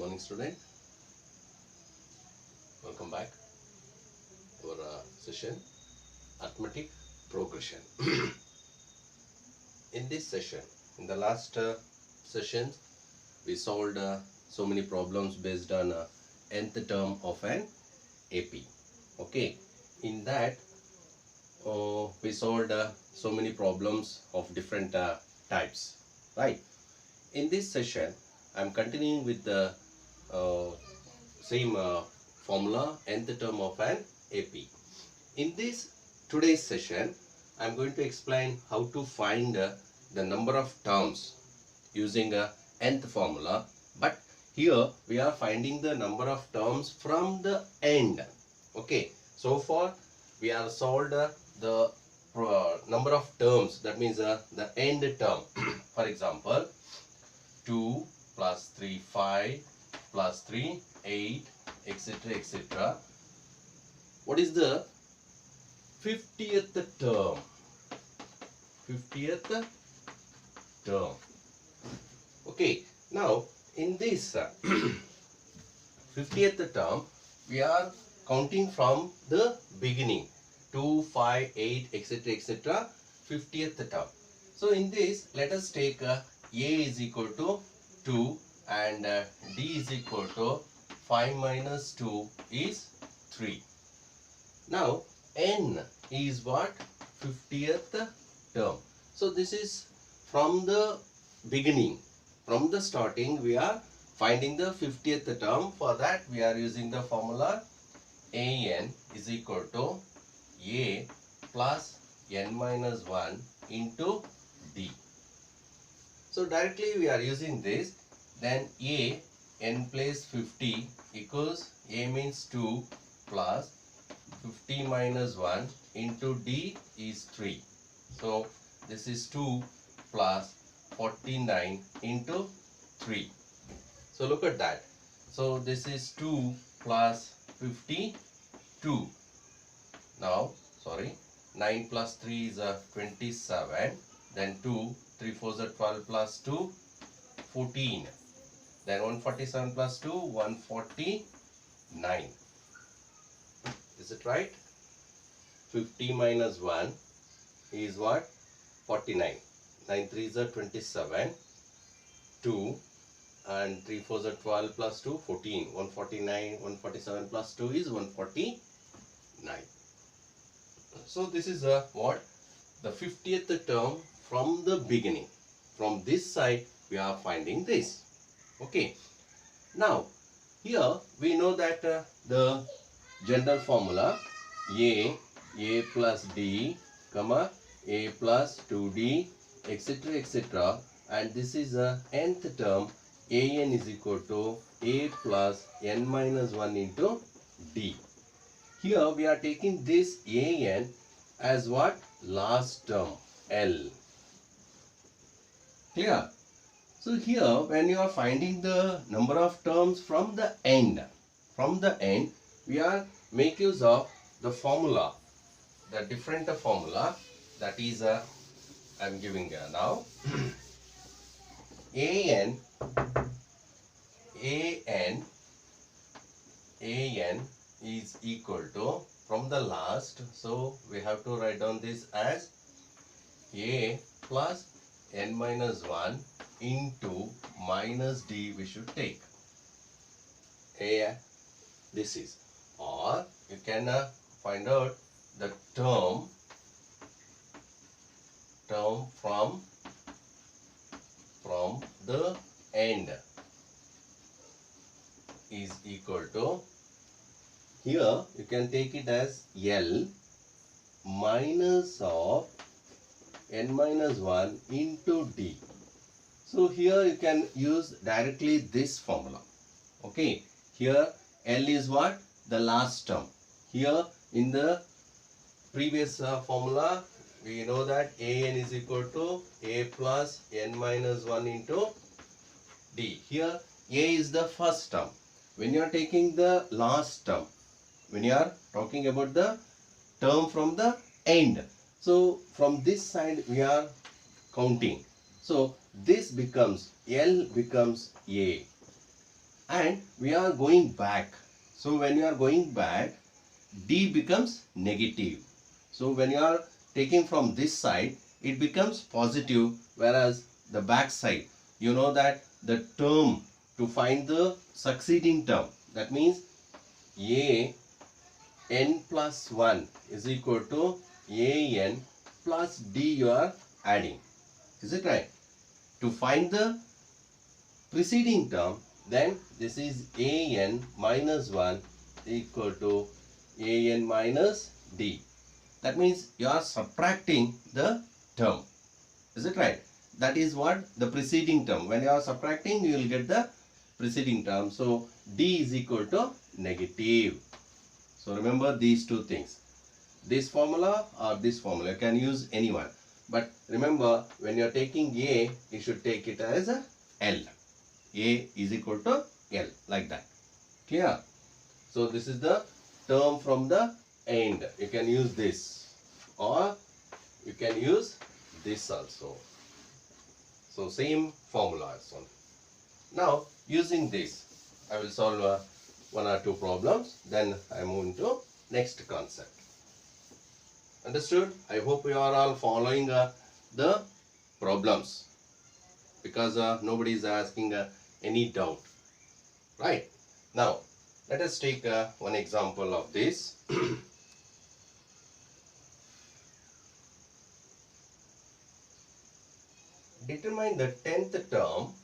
morning, student. Welcome back to our session, Arithmetic Progression. In this session, in the last sessions, we solved so many problems based on nth term of an AP. Okay, in that we solved so many problems of different types, right? In this session, I am continuing with the same formula nth term of an AP. In this today's session, I am going to explain how to find the number of terms using a nth formula, but here we are finding the number of terms from the end. Okay, so far we have solved the number of terms, that means the end term. For example, 2 plus 3 5 plus 3 8, etc., etc. What is the 50th term? 50th term. Okay, now in this 50th term, we are counting from the beginning, 2 5 8, etc., etc., 50th term. So in this, let us take A is equal to 2 and D is equal to 5 minus 2 is 3. Now N is what? 50th term. So this is from the beginning, from the starting we are finding the 50th term. For that we are using the formula AN is equal to A plus N minus 1 into D. So directly we are using this, then A n place 50 equals A means 2 plus 50 minus 1 into D is 3. So this is 2 plus 49 into 3. So look at that. So this is 2 plus 52. Now, sorry, 9 plus 3 is 27. Then 2, 3 4s are 12 plus 2, 14. Then 147 plus 2, 149. Is it right? 50 minus 1 is what? 49. 9 3s are 27. 2 and 3 4s are 12 plus 2, 14. 149, 147 plus 2 is 149. So this is what? The 50th term from the beginning. From this side we are finding this. Okay. Now here we know that the general formula A plus D, comma A plus 2D, etc., etc., and this is the nth term. AN is equal to A plus N minus 1 into D. Here we are taking this AN as what? Last term, L. Clear? So here when you are finding the number of terms from the end, we are make use of the formula, the different formula, that is I am giving now. AN is equal to, from the last, so we have to write down this as A plus N minus 1 into minus D we should take. This is, or you can find out the term from the end is equal to, here you can take it as L minus of N minus 1 into D. So here you can use directly this formula. Okay, here L is what? The last term. Here in the previous formula we know that AN is equal to A plus N minus 1 into D. Here A is the first term. When you are taking the last term, when you are talking about the term from the end, so from this side we are counting. So this becomes, L becomes A. and we are going back. So when you are going back, D becomes negative. So when you are taking from this side, it becomes positive, whereas the back side, you know that the term to find the succeeding term, that means A n plus 1 is equal to A n plus D you are adding. Is it right? To find the preceding term, then this is A n minus 1 equal to A n minus D. That means you are subtracting the term. Is it right? That is what the preceding term. When you are subtracting, you will get the preceding term. So D is equal to negative. So remember these two things. This formula or this formula, you can use any one. But remember, when you are taking A, you should take it as a L. A is equal to L, like that. Clear? So this is the term from the end. You can use this, or you can use this also. So same formula as well. Now using this, I will solve one or two problems. Then I move into next concept. Understood? I hope you are all following the problems, because nobody is asking any doubt. Right? Now let us take one example of this. Determine the 10th term.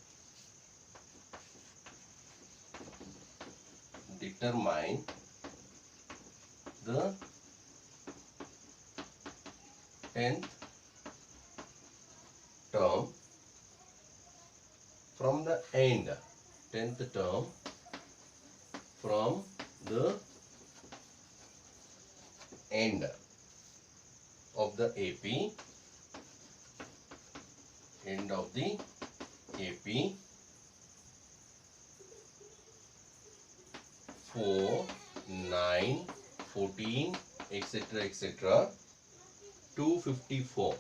Determine the 10th term from the end. 10th term from the end of the AP. End of the AP. 4, 9, 14, etc. etc. 254.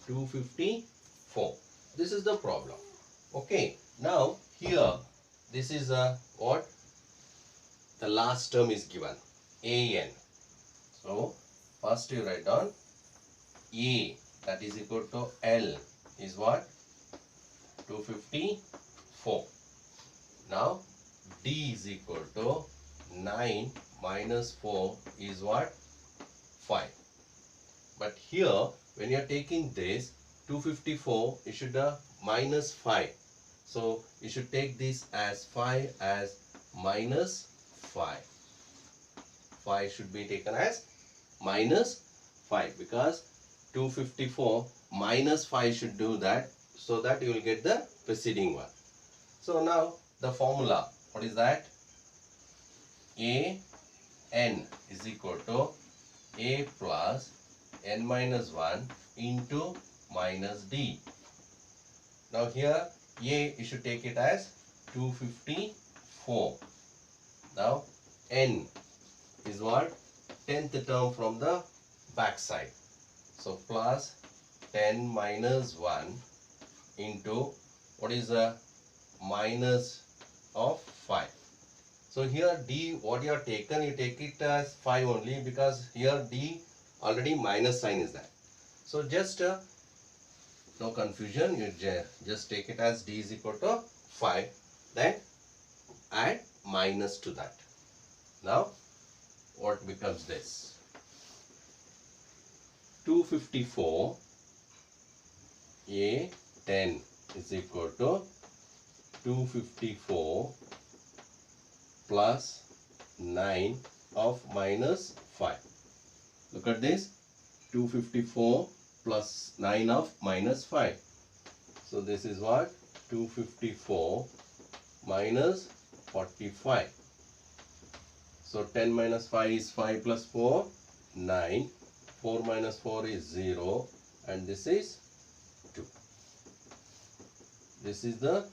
254. This is the problem. Okay. Now here, this is what the last term is given, AN. So first you write down A, that is equal to L is what? 254. Now D is equal to 9 minus 4 is what? 5. But here, when you are taking this 254, you should minus 5. So you should take this as 5 as minus 5. 5 should be taken as minus 5, because 254 minus 5 should do that, so that you will get the preceding one. So now the formula, what is that? A n is equal to A plus n minus 1 into minus D. Now here A, you should take it as 254. Now n is what? 10th term from the back side. So plus 10 minus 1 into what is the minus of 5. So here D, what you have taken, you take it as 5 only, because here D already minus sign is there. So just no confusion, you just take it as D is equal to 5, then add minus to that. Now what becomes this? 254 A 10 is equal to 254 plus 9 of minus 5. Look at this, 254 plus 9 of minus 5. So this is what? 254 minus 45. So 10 minus 5 is 5 plus 4, 9. 4 minus 4 is 0, and this is 2. This is the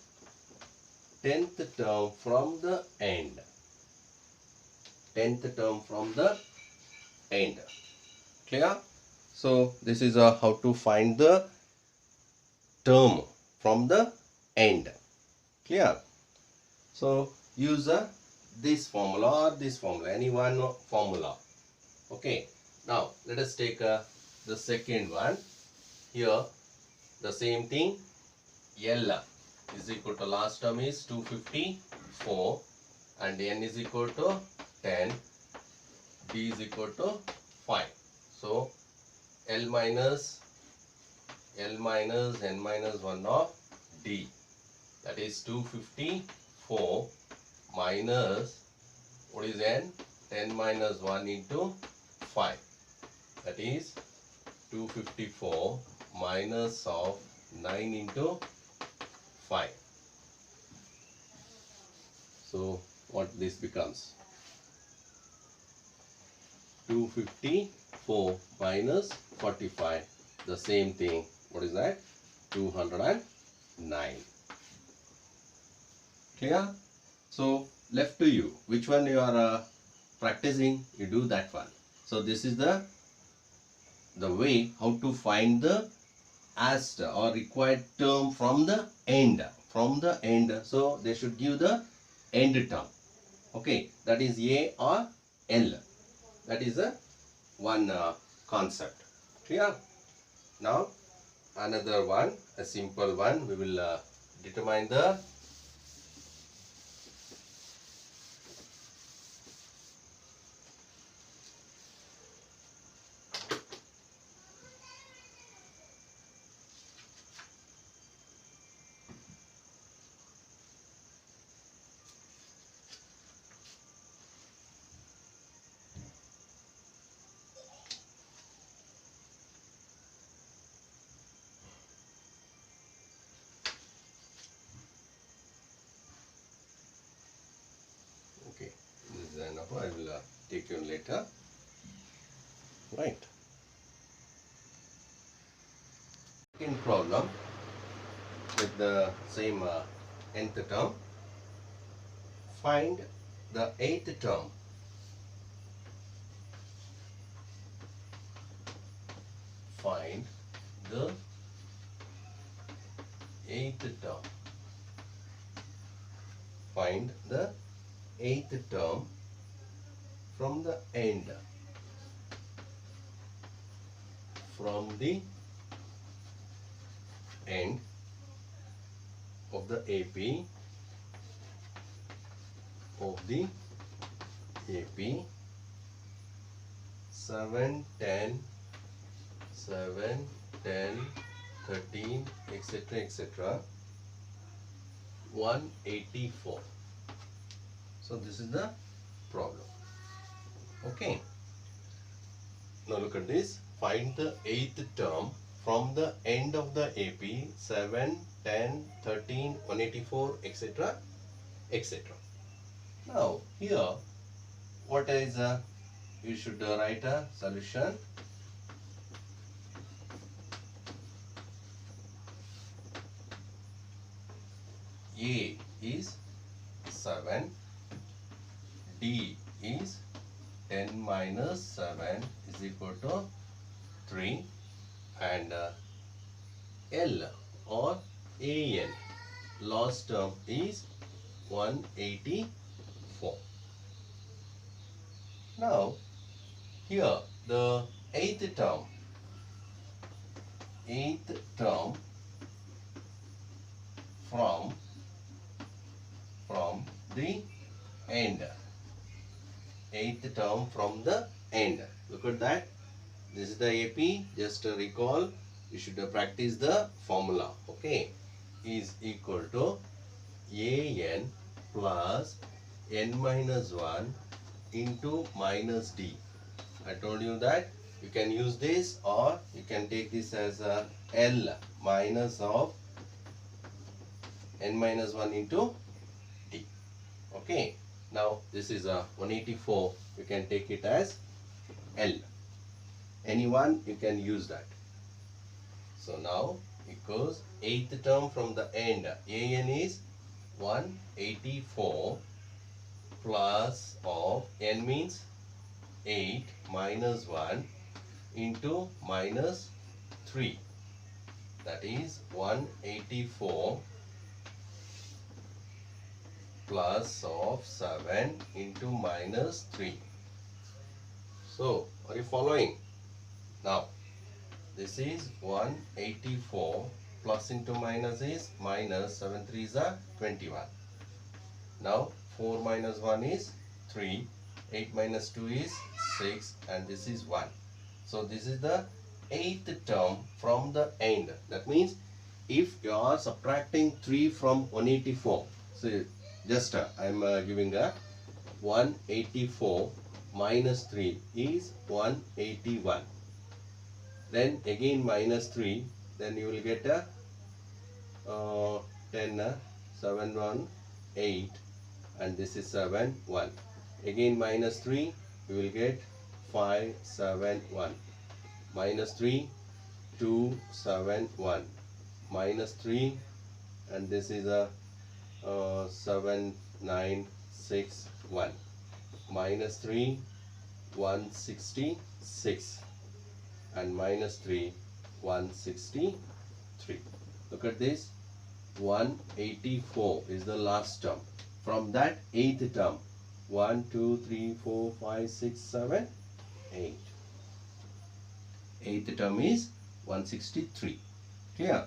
10th term from the end. 10th term from the end. Clear? So this is how to find the term from the end. Clear? So use this formula or this formula, any one formula. Okay. Now let us take the second one. Here the same thing. L is equal to, last term is 254 and n is equal to 10, d is equal to 5. So L minus n minus 1 of d, that is 254 minus, what is n? 10 minus 1 into 5, that is 254 minus of 9 into 5. So what this becomes? 254 minus 45, the same thing. What is that? 209. Clear? So left to you. Which one you are practicing? You do that one. So this is the way how to find the asked or required term from the end. From the end. So they should give the end term. Okay, that is A or L. That is a one concept. Clear? Now another one, a simple one. We will determine the okay. This is enough. I will take you later. Right. Second problem with the same nth term. Find the eighth term. Find the eighth term. Find the eighth term from the end. From the end of the AP AP 7, 10, 13, etc. 184. So this is the problem. Okay. Now look at this. Find the eighth term from the end of the AP 7, 10, 13, 184, etc. etc. Now here, what is you should write a solution. A is 7, D is 10 minus 7 is equal to 3, and L or AN, last term is 184. Now here the eighth term from the end. Eighth term from the end. Look at that. This is the AP. Just recall, you should practice the formula. Okay, is equal to AN plus n minus 1 into minus D. I told you that you can use this, or you can take this as a L minus of n minus 1 into D. Okay. Now this is a 184. You can take it as L. Anyone you can use that. So now equals eighth term from the end. AN is 184 plus of n means 8 minus 1 into minus 3. That is 184 plus of 7 into minus 3. So, are you following? Now, this is 184 plus into minus is minus 7 3s are 21. Now, 4 minus 1 is 3, 8 minus 2 is 6 and this is 1. So, this is the 8th term from the end. That means, if you are subtracting 3 from 184, so just I am giving a 184 minus 3 is 181. Then again minus 3, then you will get a 10, 7, 1, 8 and this is 7, 1. Again minus 3, you will get 5, 7, 1. Minus 3, 2, 7, 1. Minus 3 and this is a 7, 9, 6, 1. Minus 3, 166 and minus 3, 163. Look at this, 184 is the last term. From that 8th term, 1, 2, 3, 4, 5, 6, 7, 8. 8th term is 163. Clear?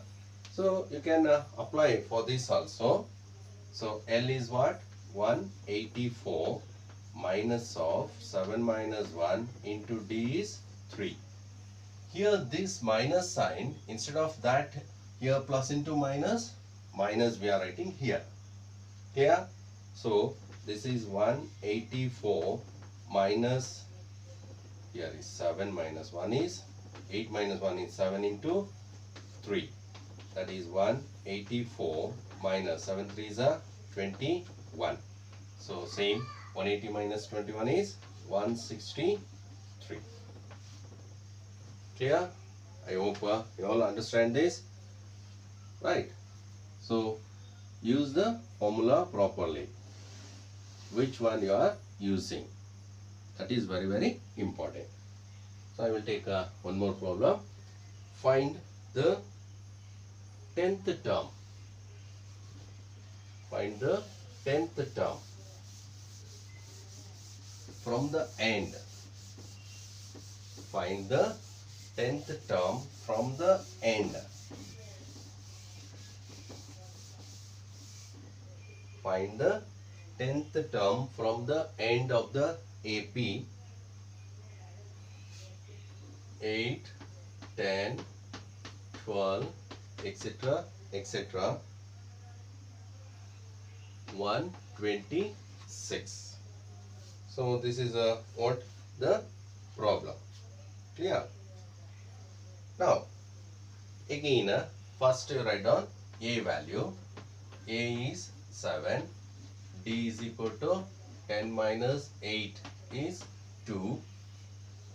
So you can apply for this also. So L is what? 184 minus of 7 minus 1 into D is 3. Here this minus sign, instead of that here plus into minus, minus we are writing here. Here. So this is 184 minus, here is 7 minus 1 is 8 minus 1 is 7 into 3. That is 184 minus 7 3s are 21. So same, 180 minus 21 is 163. Clear? I hope you all understand this. Right. So use the formula properly. Which one you are using? That is very, very important. So I will take one more problem. Find the 10th term. Find the 10th term from the end. Find the 10th term from the end. Find the 10th term from the end of the AP. 8, 10, 12, etc. etc. 126. So this is what the problem. Clear? Now again first you write down A value. A is 7. D is equal to 10 minus 8 is 2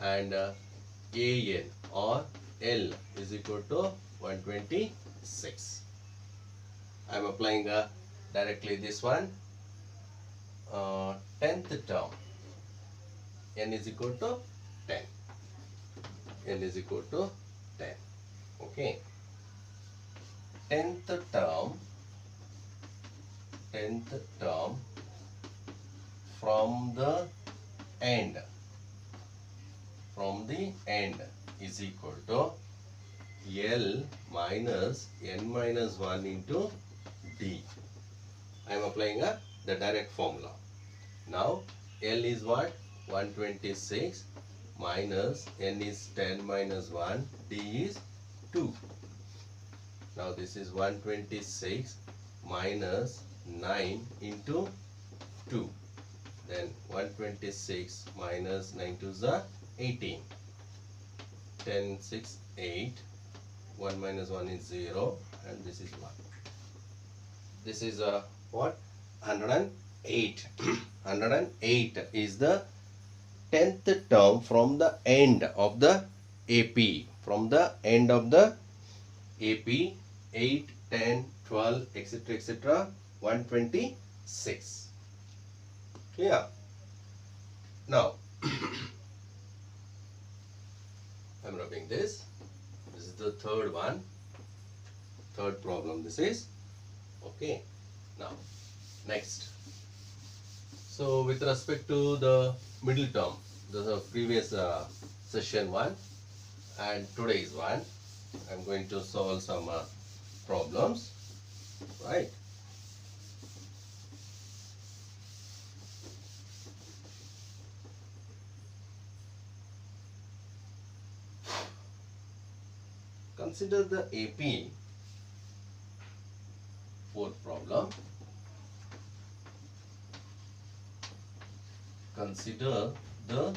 and AN or L is equal to 126. I am applying directly this one. 10th term. N is equal to 10. N is equal to 10. Okay. 10th term. 10th term from the end. From the end is equal to L minus N minus 1 into D. I am applying the direct formula. Now L is what? 126 minus N is 10 minus 1, D is 2. Now this is 126 minus 9 into 2. Then 126 minus 9 to the 18. 10, 6, 8. 1 minus 1 is 0 and this is 1. This is what? 108. 108 is the 10th term from the end of the AP. From the end of the AP, 8, 10, 12, etc. etc. 126. Clear? Now, I am rubbing this. This is the third one. Third problem this is. Okay. Now, next. So with respect to the middle term, the previous session one and today's one, I'm going to solve some problems, right? Consider the AP, fourth problem. Consider the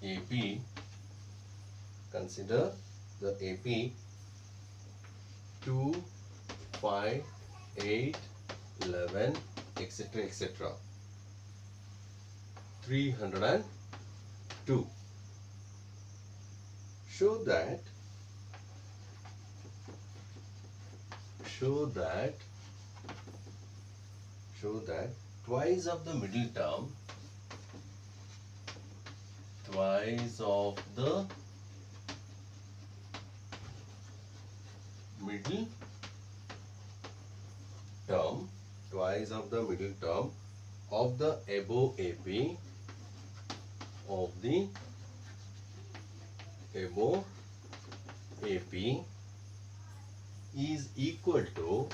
AP, consider the AP 2, 5, 8, 11, etc. etc. 302. Show that twice of the middle term, twice of the middle term, twice of the middle term of the above AP, of the above AP is equal to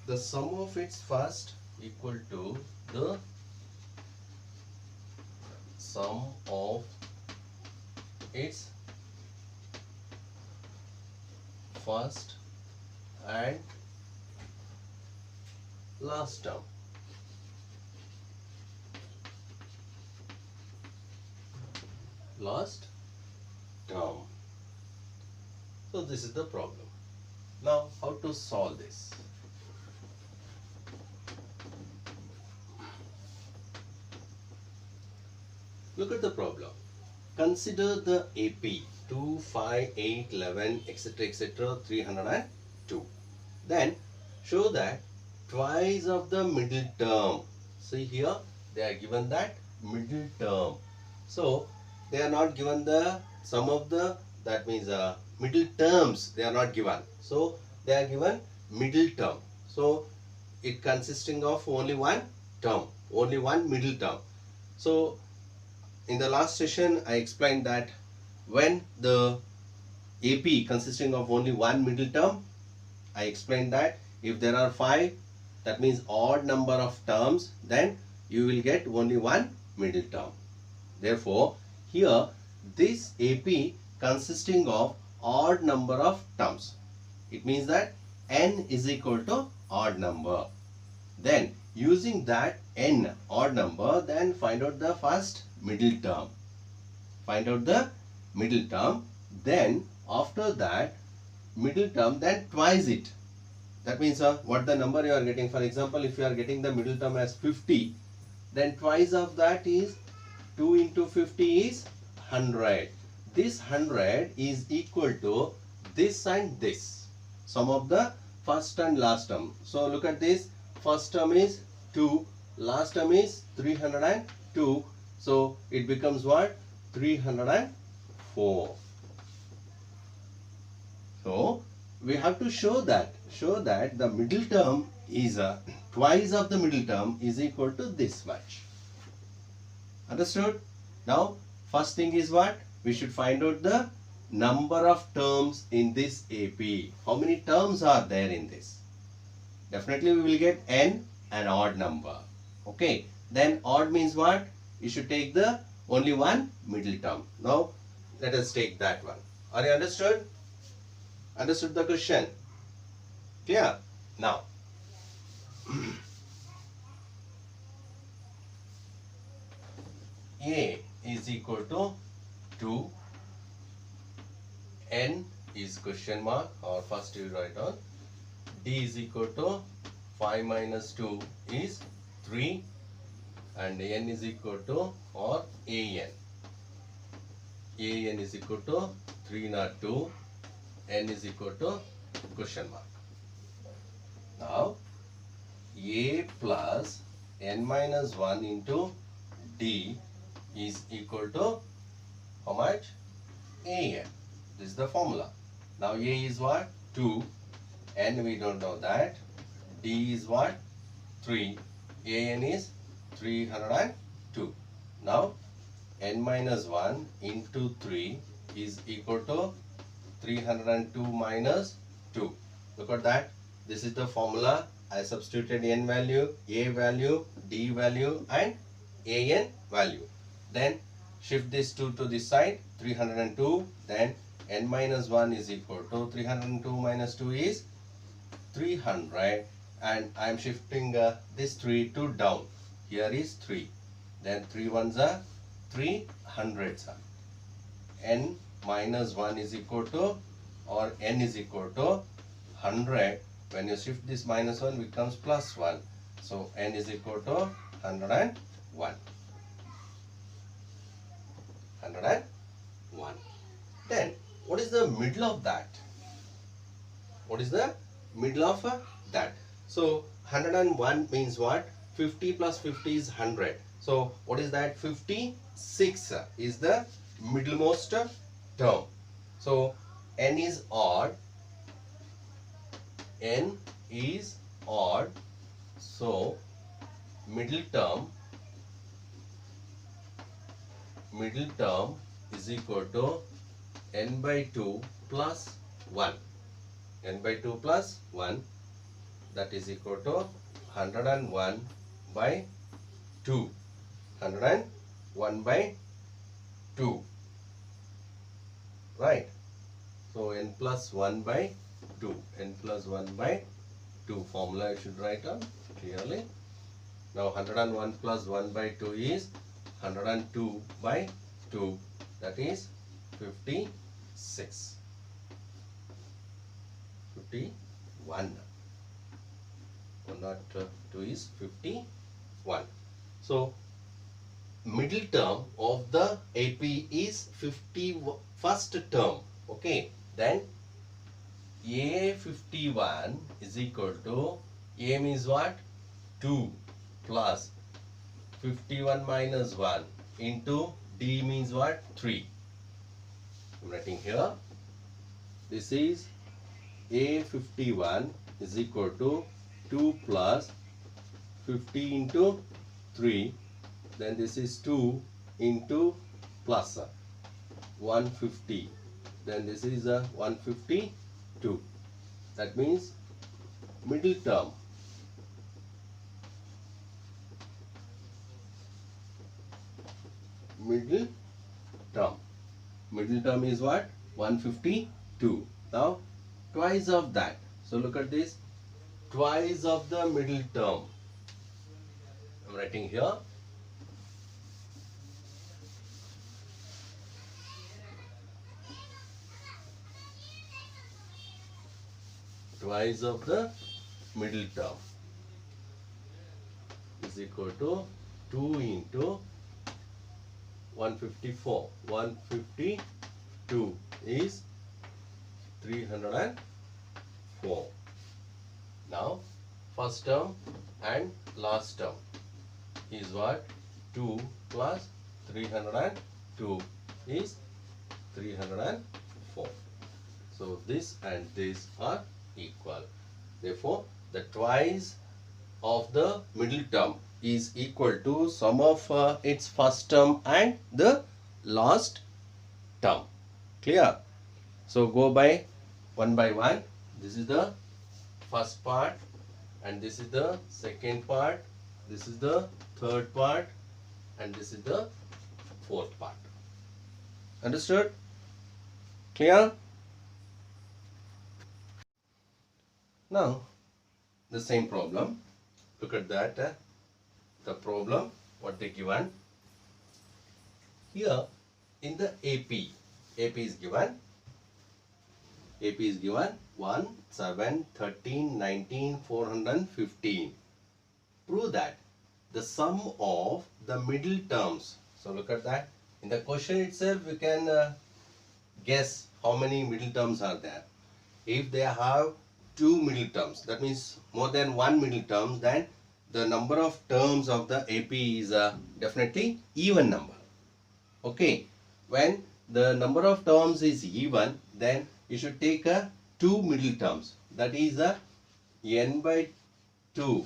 the sum of its first equal to the sum of its first and last term. So this is the problem. Now how to solve this? Look at the problem. Consider the AP 2, 5, 8, 11, etc. etc. 302. Then show that twice of the middle term. See here they are given that middle term. So they are not given the sum of the, that means middle terms they are not given. So they are given middle term. So it consisting of only one term, only one middle term. So in the last session I explained that when the AP consisting of only one middle term, I explained that if there are 5, that means odd number of terms, then you will get only one middle term. Therefore, here this AP consisting of odd number of terms. It means that n is equal to odd number. Then using that n odd number, then find out the first middle term. Find out the middle term. Then after that middle term, then twice it. That means what the number you are getting. For example, if you are getting the middle term as 50, then twice of that is 2 into 50 is 100. This 100 is equal to this and this, sum of the first and last term. So look at this, first term is 2, last term is 302. So it becomes what? 304. So we have to show that the middle term is twice of the middle term is equal to this much. Understood? Now first thing is what? We should find out the number of terms in this AP. How many terms are there in this? Definitely we will get n, an odd number. Okay. Then odd means what? You should take the only one middle term. Now let us take that one. Are you understood? Understood the question? Clear? Now A is equal to 2, N is question mark, or first you write on, D is equal to 5 minus 2 is 3, and N is equal to, or AN is equal to 302, N is equal to question mark. Now A plus N minus 1 into D is equal to how much? AN. This is the formula. Now A is what? 2. N we don't know that. D is what? 3. AN is 302. Now N minus 1 into 3 is equal to 302 minus 2. Look at that. This is the formula. I substituted N value, A value, D value and AN value. Then shift this 2 to this side, 302. Then N minus 1 is equal to 302 minus 2 is 300. And I am shifting this 3 to down. Here is 3. Then 3 ones are 300. N minus 1 is equal to, or N is equal to 100. When you shift this minus 1 becomes plus 1. So N is equal to 101. 101. Then what is the middle of that? What is the middle of that? So 101 means what? 50 plus 50 is 100. So what is that? 56 is the middlemost term. So N is odd. N is odd. So middle term is equal to N by 2 plus 1. N by 2 plus 1, that is equal to 101 by 2. 101 by 2. Right. So N plus 1 by 2. N plus 1 by 2 formula I should write down clearly. Now 101 plus 1 by 2 is 102 by 2. That is 56. 51. 102 is 51. So middle term of the AP is 51st term. Okay. Then A51 is equal to, A means what? 2 plus 51 minus 1 into D means what? 3. I'm writing here. This is A51 is equal to 2 plus 50 into 3. Then this is 2 into plus 150. Then this is 152. That means middle term. Middle term is what? 152. Now twice of that. So look at this. Twice of the middle term. I'm writing here. Twice of the middle term is equal to 2 into 154. 152 is 304. Now first term and last term is what? 2 plus 302 is 304. So this and this are equal. Therefore the twice of the middle term is equal to sum of its first term and the last term. Clear? So go by one. This is the first part and this is the second part. This is the third part and this is the fourth part. Understood? Clear? Now the same problem. Look at that. The problem what they given here in the AP is given 1, 7, 13, 19, 415. Prove that the sum of the middle terms. So look at that. In the question itself you can guess how many middle terms are there. If they have 2 middle terms, that means more than 1 middle terms, then the number of terms of the AP is definitely even number. Okay. When the number of terms is even, then you should take a two middle terms. That is a n by 2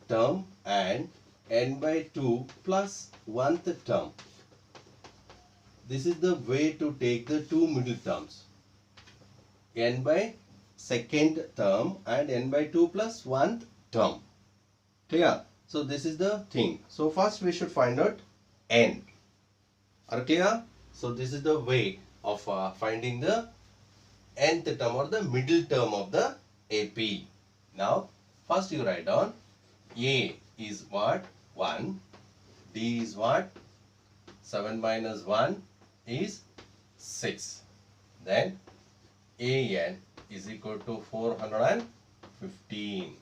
term and n by 2 plus 1th term. This is the way to take the two middle terms. N by second term and n by 2 plus 1th term. Clear? So this is the thing. So first we should find out n. Are clear? So this is the way of finding the nth term or the middle term of the AP. Now first you write down A is what? 1. D is what? 7 minus 1 is 6. Then AN is equal to 415.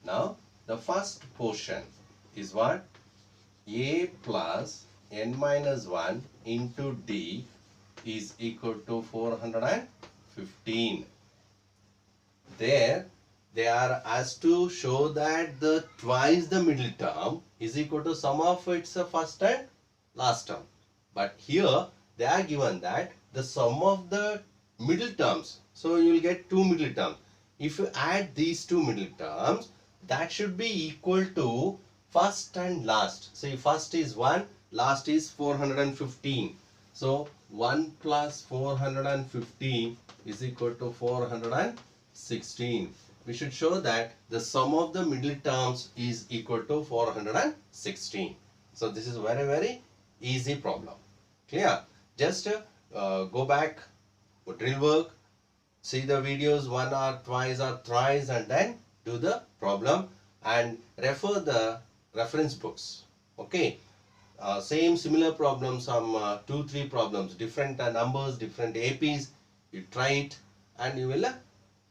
Now the first portion is what? A plus n minus 1 into D is equal to 415. There they are asked to show that the twice the middle term is equal to sum of its first and last term. But here they are given that the sum of the middle terms. So you will get two middle terms. If you add these two middle terms, that should be equal to first and last. See, first is 1, last is 415. So 1 plus 415 is equal to 416. We should show that the sum of the middle terms is equal to 416. So this is very easy problem. Clear? Just go back, drill work, see the videos one or twice or thrice, and then do the problem and refer the reference books. Okay. Similar problems, some 2-3 problems, different numbers, different APs. You try it and you will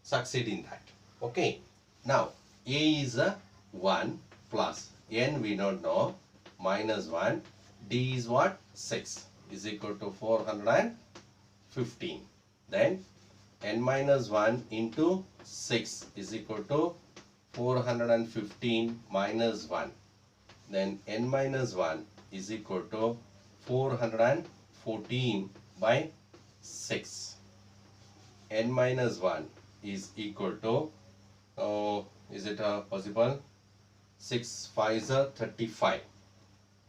succeed in that. Okay. Now A is a 1 plus n we don't know minus 1. D is what? 6 is equal to 415. Then n minus 1 into 6 is equal to 415 minus 1. Then n minus 1 is equal to 414 by 6. N minus 1 is equal to, is it possible? 6 5s are 35.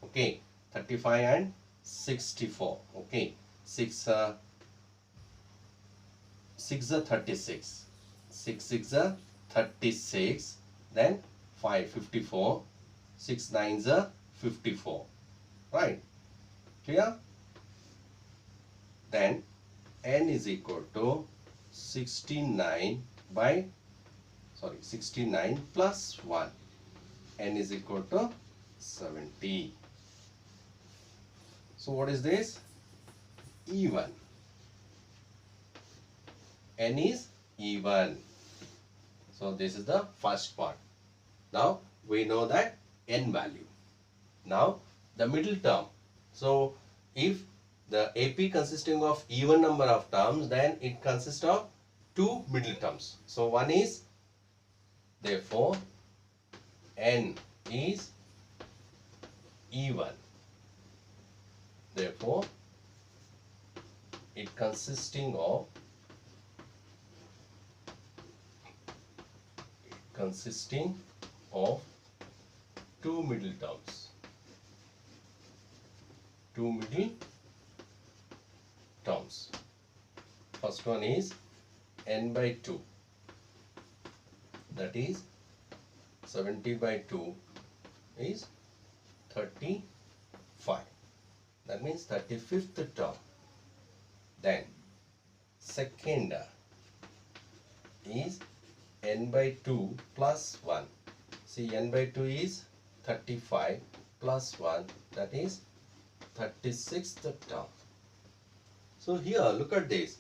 Okay, 35 and 64. Okay, 6 are 36. 6 6 are 36. Then 5 54. 6 9s are 54. Right? Clear? Then n is equal to 69 plus 1. N is equal to 70. So what is this? Even. N is even. So this is the first part. Now we know that n value. Now the middle term. So if the AP consisting of even number of terms, then it consists of two middle terms. So one is, therefore n is even. Therefore it consisting of two middle terms. Two middle terms. First one is n by 2. That is 70 by 2 is 35. That means 35th term. Then second is n by 2 plus 1. See, n by 2 is 35 plus 1, that is 36th term. So here look at this,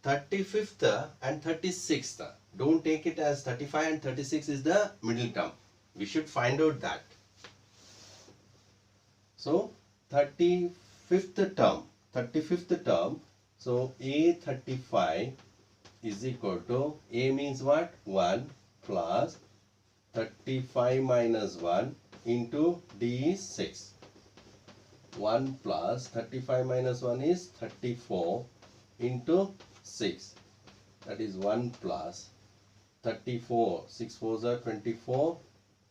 35th and 36th. Don't take it as 35 and 36 is the middle term. We should find out that. So 35th term. So A35 is equal to, A means what? 1 plus 35 minus 1 into D is 6. 1 plus 35 minus 1 is 34 into 6. That is 1 plus 34. 6 4s are 24.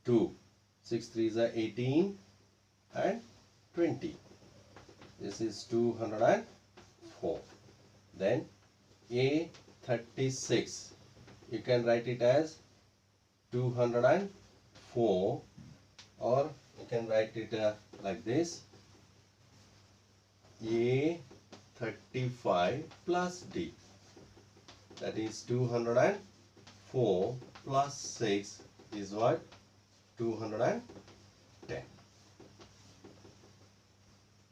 2. 6 3s are 18 and 20. This is 204. Then A36. You can write it as 204, or you can write it like this: A35 plus D. That is 204 plus 6 is what? 210.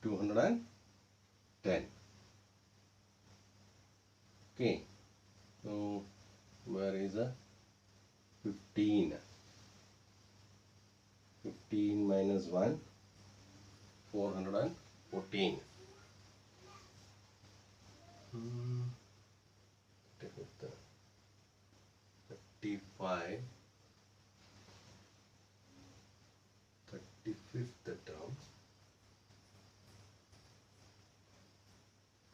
210. Okay. So where is a 15? 15 minus 1, 414. Take it the 35, 35th term,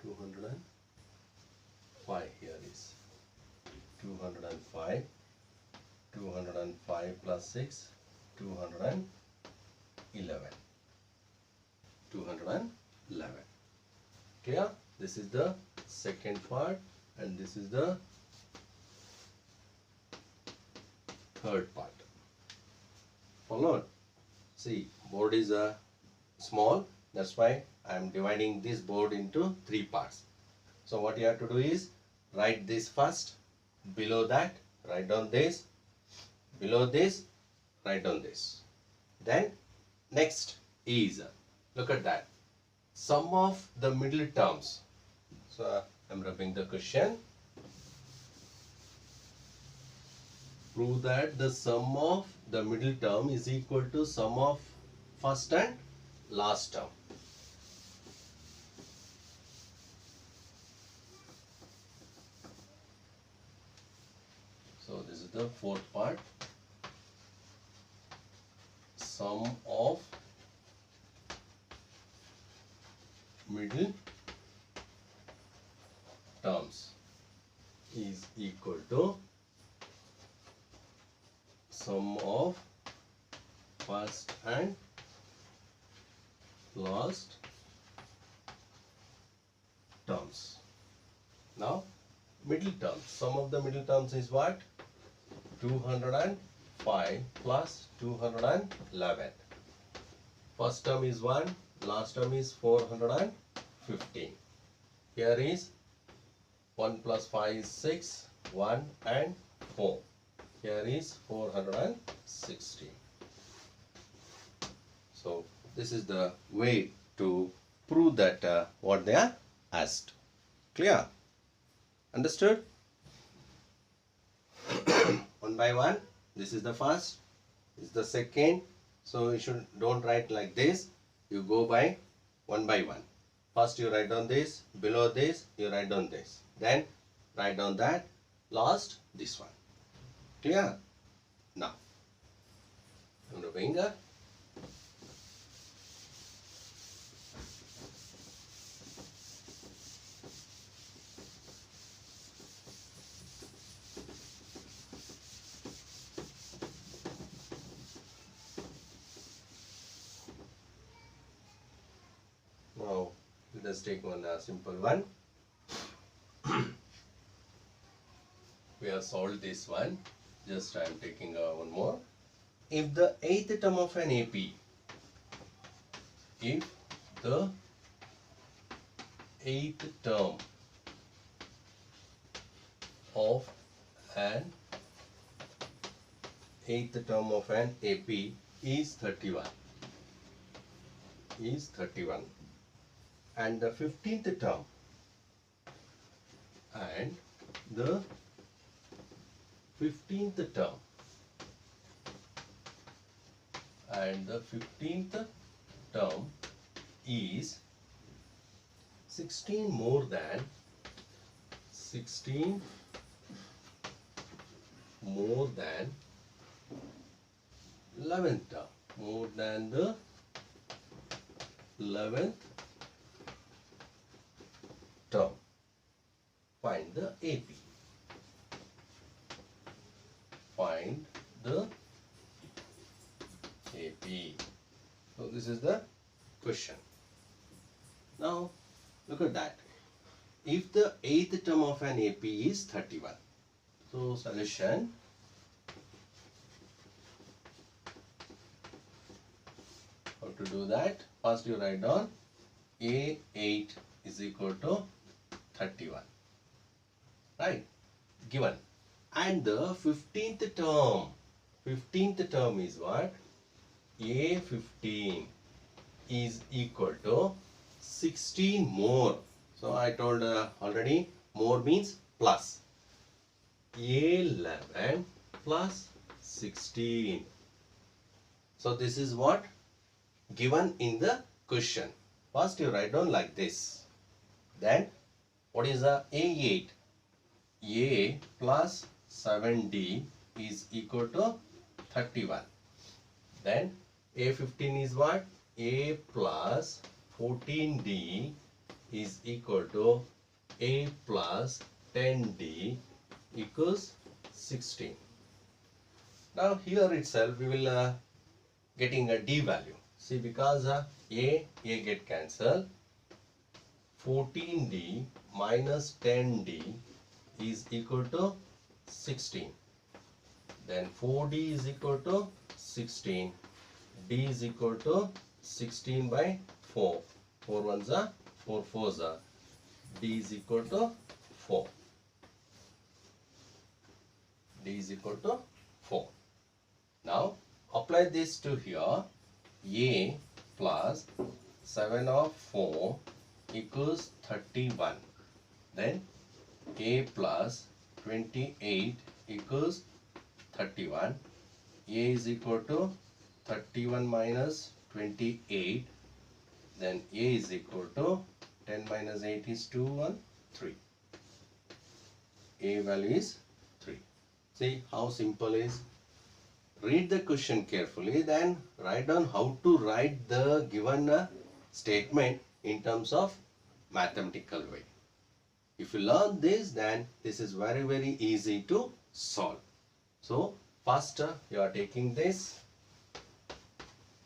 205 here is 205, 205 plus 6, 211, 211. Clear? This is the second part and this is the third part. Followed? See, board is small, that's why I am dividing this board into 3 parts. So what you have to do is write this first, below that write down this, below this write down this. Then next is, look at that, sum of the middle terms. So I am rubbing the question. Prove that the sum of the middle term is equal to sum of first and last term. So this is the fourth part. Sum of middle terms is equal to sum of first and last terms. Now middle terms, sum of the middle terms is what? 205 plus 211. First term is 1, last term is 415. Here is 1 plus 5 is 6, 1 and 4. Here is 460. So this is the way to prove that what they are asked. Clear? Understood? One by one. This is the first. This is the second. So you don't write like this. You go by one. First you write down this. Below this you write down this. Then write down that. Last this one. Clear? Now I'm rubbing. Now let's take one simple one. We have solved this one. Just I am taking one more. If the 8th term of an AP, if the 8th term of an 8th term of an AP is 31, and the 15th term and the 15th term and the 15th term is 16 more than 11th term, more than the 11th term. Find the AP. Find the AP. So this is the question. Now look at that. If the 8th term of an AP is 31. So solution. How to do that? First you write down A8 is equal to 31. Right? Given. And the 15th term is what? A15 is equal to 16 more. So I told already, more means plus. A11 plus 16. So this is what given in the question. First you write down like this. Then what is the A8? A plus 7D is equal to 31. Then A15 is what? A plus 14D is equal to A plus 10D equals 16. Now here itself we will getting a D value. See, because A get cancelled. 14D minus 10D is equal to 16. Then 4D is equal to 16. D is equal to 16 by 4. 4 ones are 4 fours are. D is equal to 4. D is equal to 4. Now apply this to here. A plus 7 of 4 equals 31. Then A plus 28 equals 31. A is equal to 31 minus 28. Then A is equal to 10 minus 8 is 2, 1, 3. A value is 3. See how simple is. Read the question carefully, then write down how to write the given statement in terms of mathematical way. If you learn this, then this is very, very easy to solve. So first you are taking this,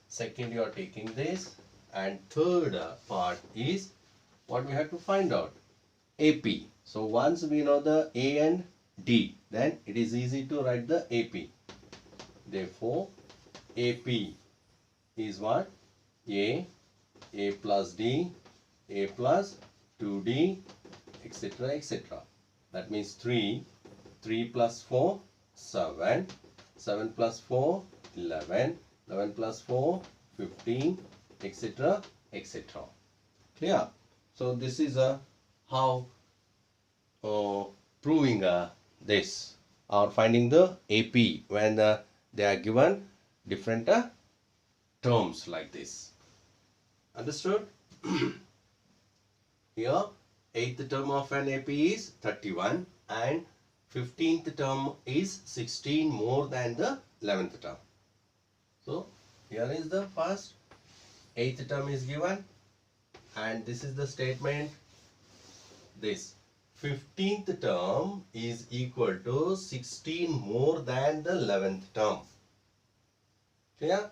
second you are taking this, and third part is what we have to find out, AP. So once we know the A and D, then it is easy to write the AP. Therefore, AP is what? A plus D, A plus 2D, etc. etc. That means 3 plus 4, 7, 7 plus 4, 11, 11 plus 4, 15, etc. etc. Clear? So this is how proving this or finding the AP when they are given different terms like this. Understood? Here 8th term of an AP is 31 and 15th term is 16 more than the 11th term. So here is the first 8th term is given and this is the statement. This 15th term is equal to 16 more than the 11th term. Clear?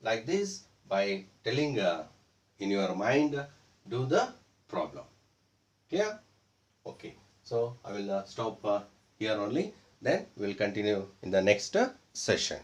Like this, by telling in your mind, do the problem. Clear? Okay. So I will stop here only. Then we will continue in the next session.